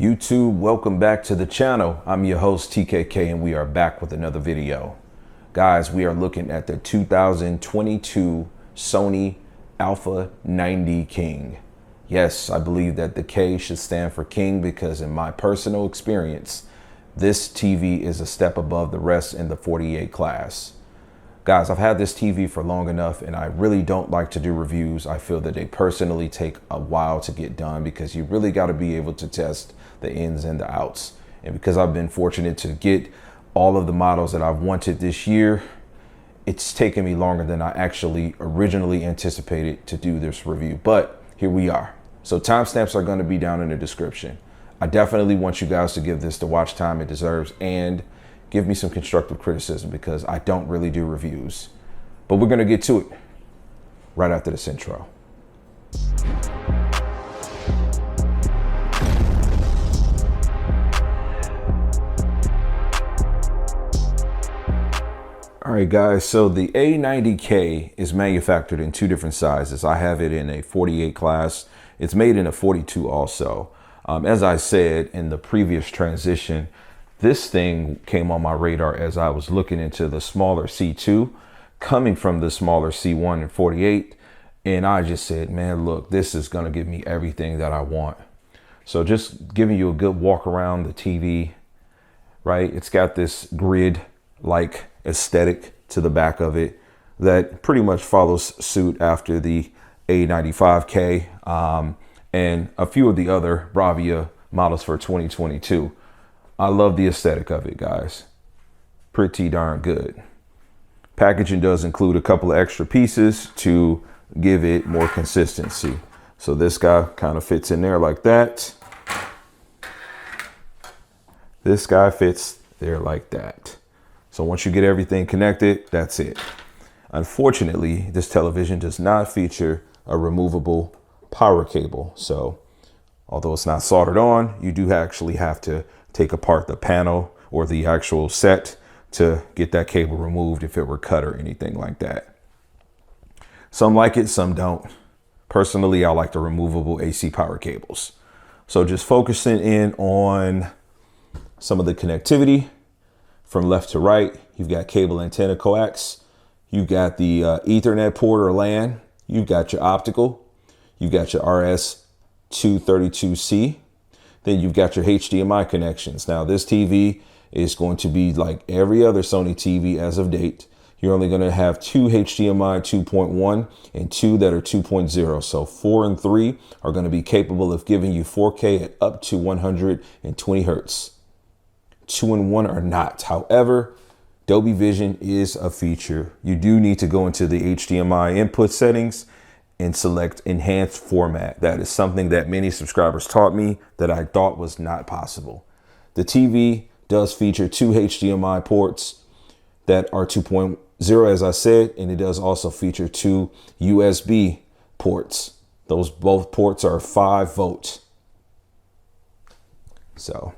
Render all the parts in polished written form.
YouTube, welcome back to the channel. I'm your host TKK and we are back with another video. Guys, we are looking at the 2022 Sony Alpha 90 King. Yes, I believe that the K should stand for King because in my personal experience, this TV is a step above the rest in the 48 class. Guys, I've had this TV for long enough and I really don't like to do reviews. I feel that they personally take a while to get done because you really got to be able to test the ins and the outs. And because I've been fortunate to get all of the models that I've wanted this year, it's taken me longer than I actually originally anticipated to do this review. But here we are. So timestamps are going to be down in the description. I definitely want you guys to give this the watch time it deserves and give me some constructive criticism because I don't really do reviews. But we're going to get to it right after this intro. All right, guys, so the A90K is manufactured in two different sizes. I have it in a 48 class. It's made in a 42 also. As I said in the previous transition, this thing came on my radar as I was looking into the smaller C2, coming from the smaller C1 and 48. And I just said, man, look, this is going to give me everything that I want. So just giving you a good walk around the TV, right? It's got this grid-like aesthetic to the back of it that pretty much follows suit after the A95K and a few of the other Bravia models for 2022. I love the aesthetic of it, guys. Pretty darn good. Packaging does include a couple of extra pieces to give it more consistency. So this guy kind of fits in there like that. This guy fits there like that. So once you get everything connected, that's it. Unfortunately, this television does not feature a removable power cable. So although it's not soldered on, you do actually have to take apart the panel or the actual set to get that cable removed if it were cut or anything like that. Some like it, some don't. Personally, I like the removable AC power cables. So just focusing in on some of the connectivity. From left to right, you've got cable antenna coax. You've got the Ethernet port or LAN. You've got your optical. You've got your RS-232C. Then you've got your HDMI connections. Now this TV is going to be like every other Sony TV as of date. You're only going to have two HDMI 2.1 and two that are 2.0. So 4 and 3 are going to be capable of giving you 4K at up to 120 hertz. 2 and 1 are not. However, Dolby Vision is a feature. You do need to go into the HDMI input settings and select enhanced format. That is something that many subscribers taught me that I thought was not possible. The TV does feature two HDMI ports that are 2.0, as I said, and it does also feature two USB ports. Those both ports are 5 volt. So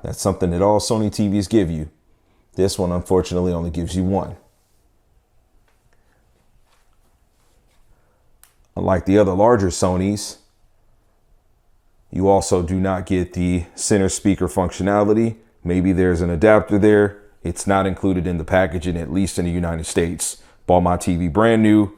that's something that all Sony TVs give you. This one, unfortunately, only gives you one. Unlike the other larger Sonys, you also do not get the center speaker functionality. Maybe there's an adapter there. It's not included in the packaging, at least in the United States. Bought my TV brand new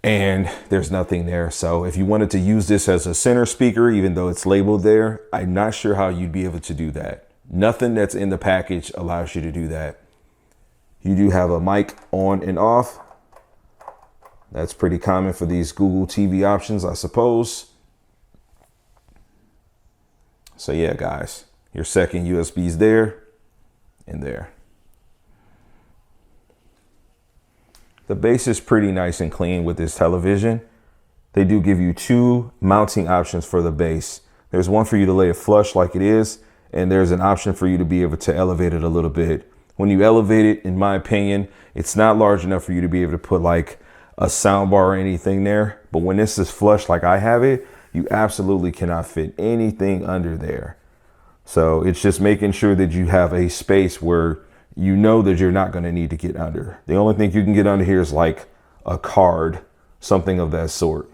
and there's nothing there. So if you wanted to use this as a center speaker, even though it's labeled there, I'm not sure how you'd be able to do that. Nothing that's in the package allows you to do that. You do have a mic on and off. That's pretty common for these Google TV options, I suppose. So yeah, guys, your second USB's there and there. The base is pretty nice and clean with this television. They do give you two mounting options for the base. There's one for you to lay it flush like it is, and there's an option for you to be able to elevate it a little bit. When you elevate it, in my opinion, it's not large enough for you to be able to put like a sound bar or anything there. But when this is flush like I have it, you absolutely cannot fit anything under there. So it's just making sure that you have a space where you know that you're not going to need to get under. The only thing you can get under here is like a card, something of that sort.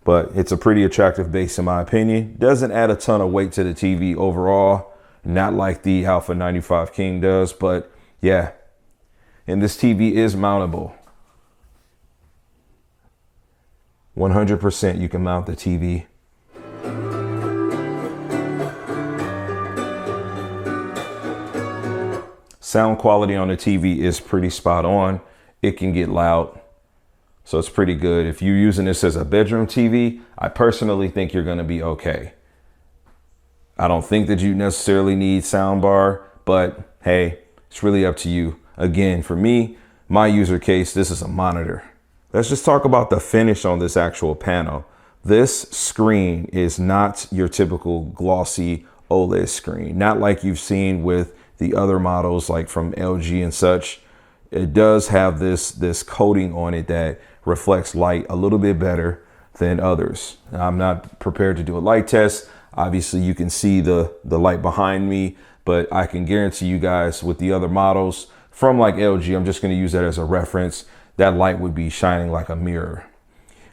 but it's a pretty attractive base in my opinion. Doesn't add a ton of weight to the TV overall, not like the Alpha 95 King does, but yeah. And this TV is mountable. 100% you can mount the TV. Sound quality on the TV is pretty spot on. It can get loud, so it's pretty good. If you're using this as a bedroom TV, I personally think you're gonna be okay. I don't think that you necessarily need soundbar, but hey, it's really up to you. Again, for me, my user case, this is a monitor. Let's just talk about the finish on this actual panel. This screen is not your typical glossy OLED screen, not like you've seen with the other models like from LG and such. It does have this coating on it that reflects light a little bit better than others. Now, I'm not prepared to do a light test. Obviously you can see the light behind me, but I can guarantee you guys with the other models from like LG, I'm just going to use that as a reference, that light would be shining like a mirror.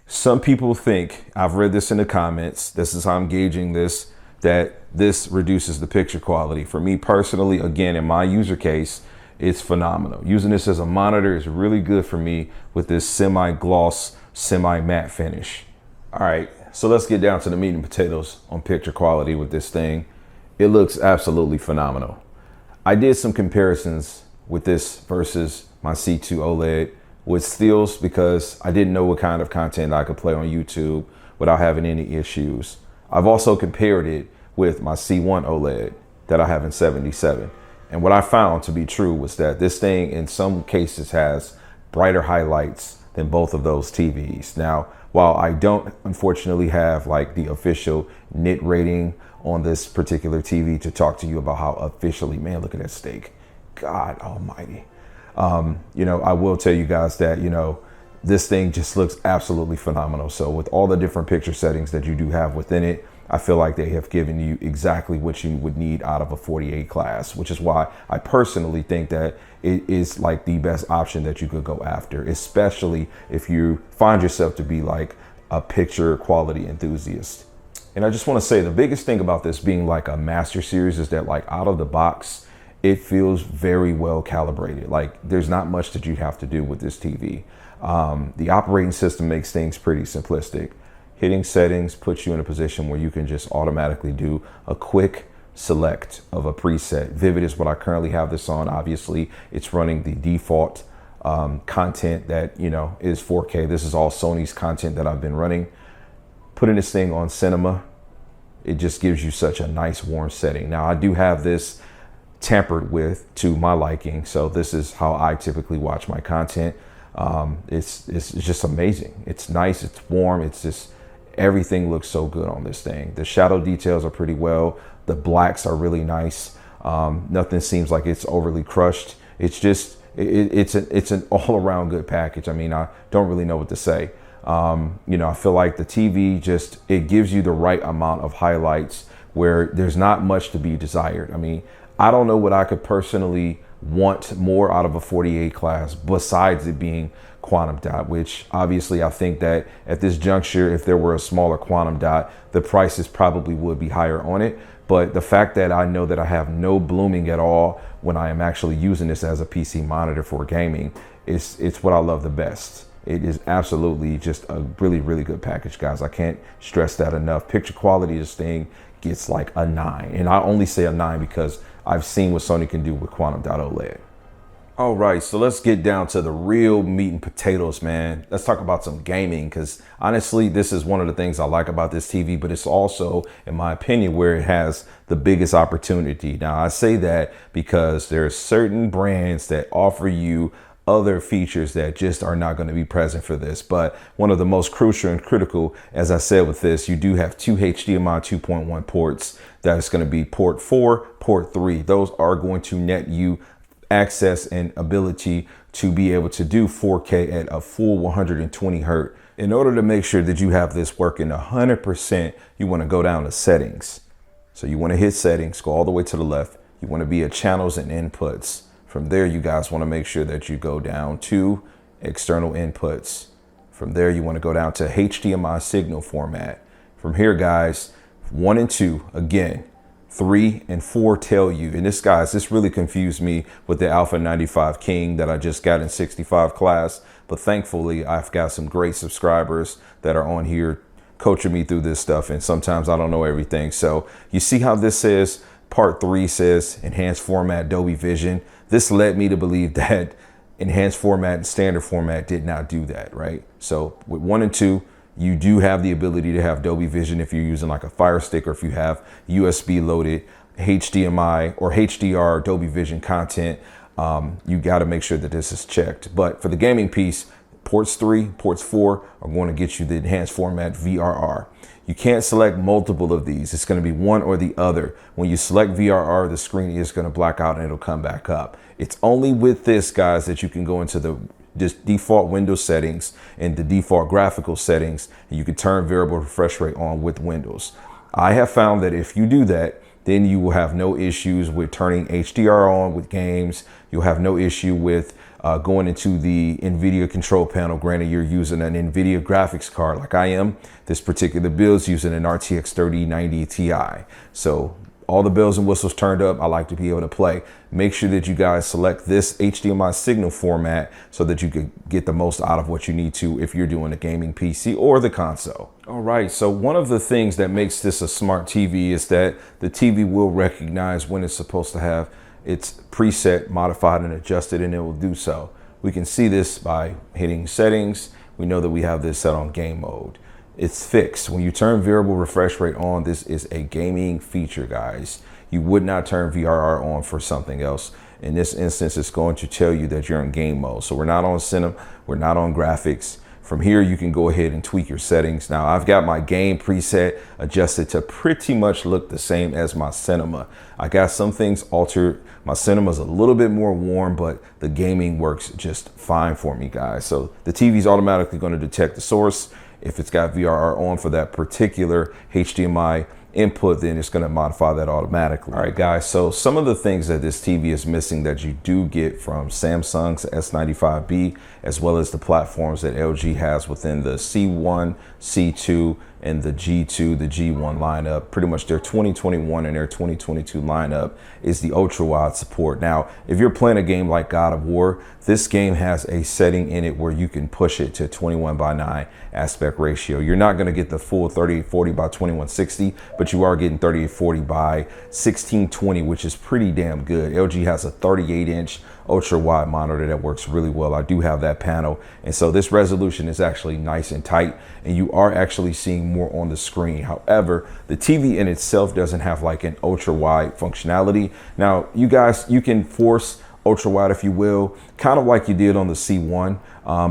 Some people think, I've read this in the comments, this is how I'm gauging this, that this reduces the picture quality. For me personally, again, in my user case, it's phenomenal. Using this as a monitor is really good for me with this semi-gloss, semi-matte finish. All right, so let's get down to the meat and potatoes on picture quality with this thing. It looks absolutely phenomenal. I did some comparisons with this versus my C2 OLED with stills because I didn't know what kind of content I could play on YouTube without having any issues. I've also compared it with my C1 OLED that I have in 77. And what I found to be true was that this thing in some cases has brighter highlights than both of those TVs. Now, while I don't unfortunately have like the official nit rating on this particular TV to talk to you about how officially, man, look at that steak. God almighty. You know, I will tell you guys that, you know, this thing just looks absolutely phenomenal. So with all the different picture settings that you do have within it, I feel like they have given you exactly what you would need out of a 48 class, which is why I personally think that it is like the best option that you could go after, especially if you find yourself to be like a picture quality enthusiast. And I just want to say the biggest thing about this being like a master series is that like out of the box, it feels very well calibrated. Like there's not much that you have to do with this TV. The operating system makes things pretty simplistic. Hitting settings puts you in a position where you can just automatically do a quick select of a preset. Vivid is what I currently have this on. Obviously, it's running the default content that, you know, is 4K. This is all Sony's content that I've been running. Putting this thing on cinema, it just gives you such a nice warm setting. Now, I do have this tampered with to my liking, so this is how I typically watch my content. It's just amazing. It's nice, it's warm, it's just everything looks so good on this thing. The shadow details are pretty well. The blacks are really nice. Nothing seems like it's overly crushed. It's just, it's an all-around good package. I mean, I don't really know what to say. You know, I feel like the TV just, it gives you the right amount of highlights where there's not much to be desired. I mean, I don't know what I could personally want more out of a 48 class besides it being quantum dot, which obviously I think that at this juncture, if there were a smaller quantum dot, the prices probably would be higher on it. But the fact that I know that I have no blooming at all when I am actually using this as a PC monitor for gaming, it's what I love the best. It is absolutely just a really, really good package, guys. I can't stress that enough. Picture quality of this thing gets like a 9. And I only say a 9 because I've seen what Sony can do with quantum dot OLED. All right, so let's get down to the real meat and potatoes, man. Let's talk about some gaming, because honestly, this is one of the things I like about this TV, but it's also, in my opinion, where it has the biggest opportunity. Now, I say that because there are certain brands that offer you other features that just are not going to be present for this. But one of the most crucial and critical, as I said with this, you do have two HDMI 2.1 ports. That is going to be port 4, port 3. Those are going to net you access and ability to be able to do 4K at a full 120 hertz. In order to make sure that you have this working 100%, you want to go down to settings. So you want to hit settings, go all the way to the left. You want to be at channels and inputs. From there, you guys want to make sure that you go down to external inputs. From there, you want to go down to HDMI signal format. From here, guys, 1 and 2, again, 3 and 4 tell you, and this really confused me with the Alpha 95 King that I just got in 65 class, but thankfully I've got some great subscribers that are on here coaching me through this stuff, and sometimes I don't know everything. So you see how this says, part 3 says enhanced format Dolby Vision. This led me to believe that enhanced format and standard format did not do that, right? So with 1 and 2, you do have the ability to have Dolby Vision if you're using like a Fire Stick, or if you have USB loaded HDMI or HDR Dolby Vision content. You got to make sure that this is checked. But for the gaming piece, ports 3, ports 4 are going to get you the enhanced format VRR. You can't select multiple of these. It's going to be one or the other. When you select VRR, the screen is going to black out and it'll come back up. It's only with this, guys, that you can go into the default Windows settings and the default graphical settings, and you can turn variable refresh rate on with Windows. I have found that if you do that, then you will have no issues with turning HDR on with games. You'll have no issue with going into the NVIDIA control panel. Granted, you're using an NVIDIA graphics card like I am. This particular build is using an RTX 3090 Ti. So all the bells and whistles turned up. I like to be able to play. Make sure that you guys select this HDMI signal format so that you can get the most out of what you need to if you're doing a gaming PC or the console. All right, so one of the things that makes this a smart TV is that the TV will recognize when it's supposed to have its preset modified and adjusted, and it will do so. We can see this by hitting settings. We know that we have this set on game mode. It's fixed. When you turn variable refresh rate on, this is a gaming feature, guys. You would not turn VRR on for something else. In this instance, it's going to tell you that you're in game mode. So we're not on cinema, we're not on graphics. From here, you can go ahead and tweak your settings. Now, I've got my game preset adjusted to pretty much look the same as my cinema. I got some things altered. My cinema's a little bit more warm, but the gaming works just fine for me, guys. So the TV's automatically going to detect the source. If it's got VRR on for that particular HDMI input, then it's going to modify that automatically. All right, guys, so some of the things that this TV is missing that you do get from Samsung's S95B, as well as the platforms that LG has within the C1, C2, and the G2, the G1 lineup, pretty much their 2021 and their 2022 lineup, is the ultra wide support. Now, if you're playing a game like God of War, this game has a setting in it where you can push it to 21:9 aspect ratio. You're not going to get the full 3040 by 2160, but you are getting 3040 by 1620, which is pretty damn good. LG has a 38-inch ultra wide monitor that works really well. I do have that panel, and so this resolution is actually nice and tight, and you are actually seeing more on the screen. However, the TV in itself doesn't have like an ultra wide functionality. Now, you guys, you can force ultra wide, if you will, kind of like you did on the C1,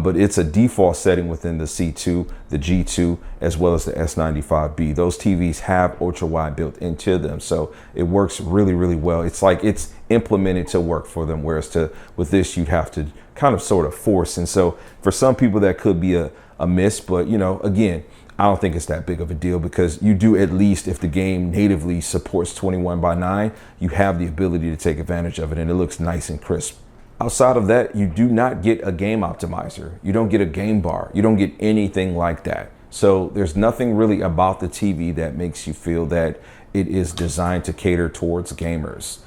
but it's a default setting within the C2, the G2, as well as the S95B. Those TVs have ultra wide built into them, so it works really, really well. It's like it's implemented to work for them, whereas with this, you'd have to kind of sort of force. And so for some people that could be a miss, but you know, again, I don't think it's that big of a deal, because you do, at least if the game natively supports 21:9, you have the ability to take advantage of it, and it looks nice and crisp. Outside of that, you do not get a game optimizer. You don't get a game bar. You don't get anything like that. So there's nothing really about the TV that makes you feel that it is designed to cater towards gamers.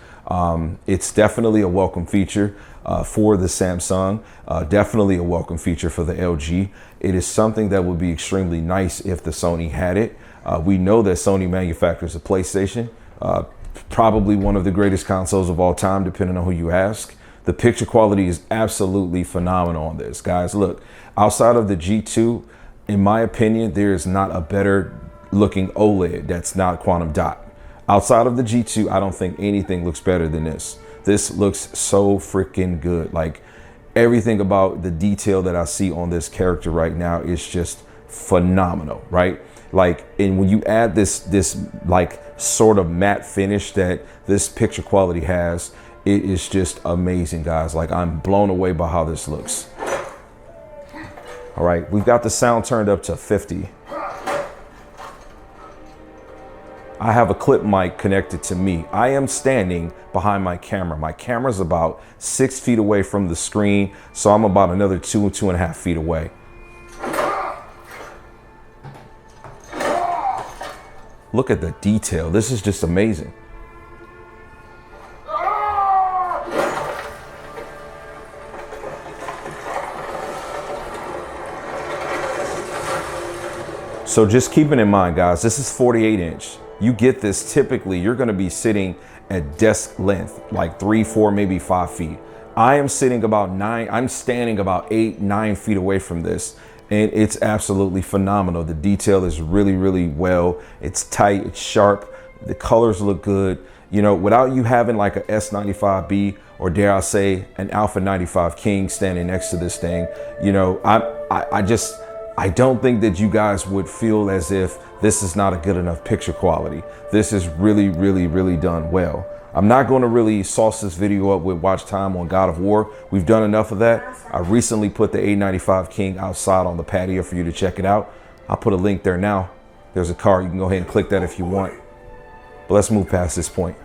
It's definitely a welcome feature for the Samsung, definitely a welcome feature for the LG. It is something that would be extremely nice if the Sony had it. We know that Sony manufactures a PlayStation, probably one of the greatest consoles of all time, depending on who you ask. The picture quality is absolutely phenomenal on this, guys. Look, outside of the G2, in my opinion, there is not a better looking OLED that's not quantum dot. Outside of the G2, I don't think anything looks better than this. This looks so freaking good. Like, everything about the detail that I see on this character right now is just phenomenal, right? Like, and when you add this like sort of matte finish that this picture quality has, it is just amazing, guys. Like, I'm blown away by how this looks. All right, we've got the sound turned up to 50. I have a clip mic connected to me. I am standing behind my camera. My camera's about 6 feet away from the screen, so I'm about another 2.5 feet away. Look at the detail. This is just amazing. So just keeping in mind, guys, this is 48-inch. You get this, typically, you're gonna be sitting at desk length, like 3, 4, maybe 5 feet. I am sitting about 9, I'm standing about 8, 9 feet away from this, and it's absolutely phenomenal. The detail is really, really well. It's tight, it's sharp, the colors look good. You know, without you having like a S95B, or dare I say, an Alpha 95 King standing next to this thing, you know, I don't think that you guys would feel as if this is not a good enough picture quality. This is really, really, really done well. I'm not going to really sauce this video up with watch time on God of War. We've done enough of that. I recently put the A95 King outside on the patio for you to check it out. I'll put a link there now. There's a card. You can go ahead and click that if you want. But let's move past this point.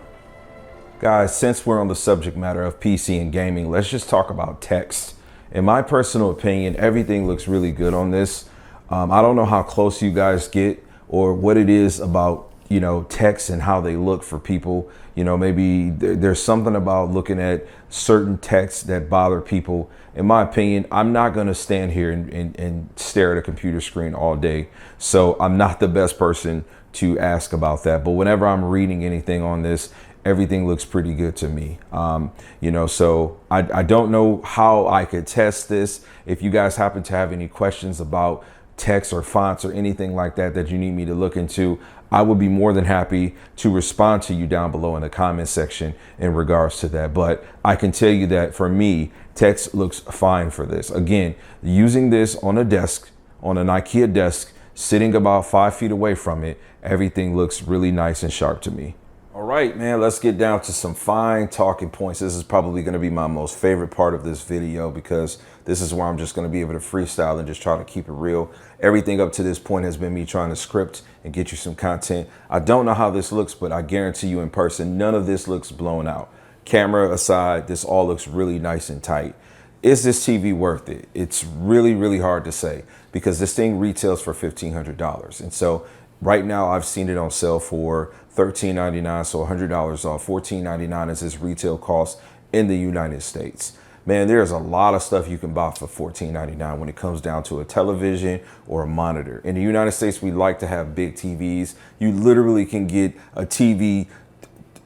Guys, since we're on the subject matter of PC and gaming, let's just talk about text. In my personal opinion, everything looks really good on this. I don't know how close you guys get or what it is about, you know, text and how they look for people. You know, maybe there's something about looking at certain texts that bother people. In my opinion, I'm not going to stand here and stare at a computer screen all day. So I'm not the best person to ask about that. But whenever I'm reading anything on this, everything looks pretty good to me. You know, so I don't know how I could test this. If you guys happen to have any questions about text or fonts or anything like that that you need me to look into, I would be more than happy to respond to you down below in the comment section in regards to that. But I can tell you that for me, text looks fine for this. Again, using this on a desk, on an IKEA desk, sitting about 5 feet away from it, everything looks really nice and sharp to me. All right, man, let's get down to some fine talking points. This is probably going to be my most favorite part of this video because this is where I'm just going to be able to freestyle and just try to keep it real. Everything up to this point has been me trying to script and get you some content. I don't know how this looks, but I guarantee you in person, none of this looks blown out. Camera aside, this all looks really nice and tight. Is this TV worth it? It's really, really hard to say because this thing retails for $1,500. And so right now I've seen it on sale for $13.99, so $100 off. $14.99 is its retail cost in the United States. Man, there's a lot of stuff you can buy for $14.99 when it comes down to a television or a monitor. In the United States, we like to have big TVs. You literally can get a TV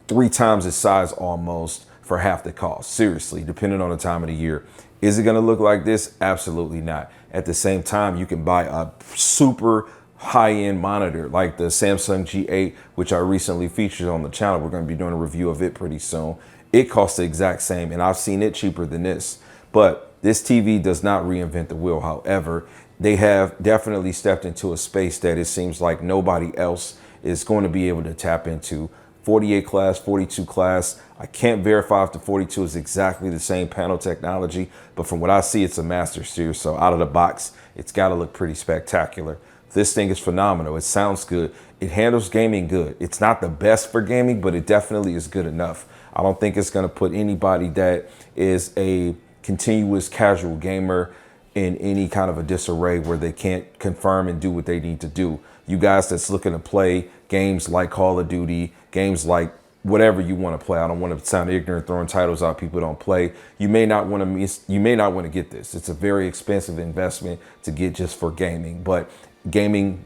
3 times its size almost for half the cost. Seriously, depending on the time of the year. Is it going to look like this? Absolutely not. At the same time, you can buy a super high-end monitor like the Samsung G8, which I recently featured on the channel. We're going to be doing a review of it pretty soon. It costs the exact same, and I've seen it cheaper than this. But this TV does not reinvent the wheel. However, they have definitely stepped into a space that it seems like nobody else is going to be able to tap into. 48 class, 42 class. I can't verify if the 42 is exactly the same panel technology, but from what I see, it's a master series. So out of the box, it's got to look pretty spectacular. This thing is phenomenal. It sounds good. It handles gaming good. It's not the best for gaming, but it definitely is good enough. I don't think it's going to put anybody that is a continuous casual gamer in any kind of a disarray where they can't confirm and do what they need to do. You guys that's looking to play games like Call of Duty, games like whatever you want to play. I don't want to sound ignorant throwing titles out people don't play. You may not want to get this. It's a very expensive investment to get just for gaming, but gaming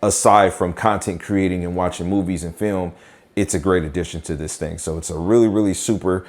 aside from content creating and watching movies and film, it's a great addition to this thing. So it's a really, really super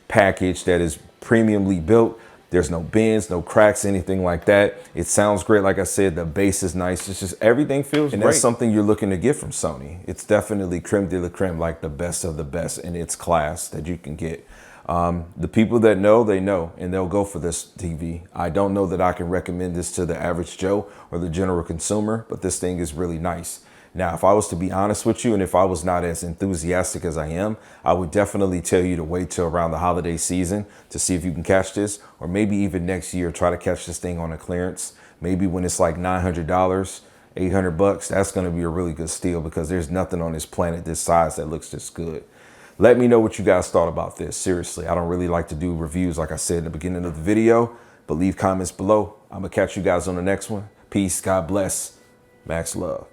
package that is premiumly built. There's no bends, no cracks, anything like that. It sounds great. Like I said, the bass is nice. It's just everything feels great. And that's something you're looking to get from Sony. It's definitely creme de la creme, like the best of the best in its class that you can get. The people that know, they know, and they'll go for this TV. I don't know that I can recommend this to the average Joe or the general consumer, but this thing is really nice. Now, if I was to be honest with you, and if I was not as enthusiastic as I am, I would definitely tell you to wait till around the holiday season to see if you can catch this, or maybe even next year, try to catch this thing on a clearance. Maybe when it's like $900, $800, that's going to be a really good steal because there's nothing on this planet this size that looks this good. Let me know what you guys thought about this. Seriously, I don't really like to do reviews like I said in the beginning of the video, but leave comments below. I'm going to catch you guys on the next one. Peace. God bless. Max love.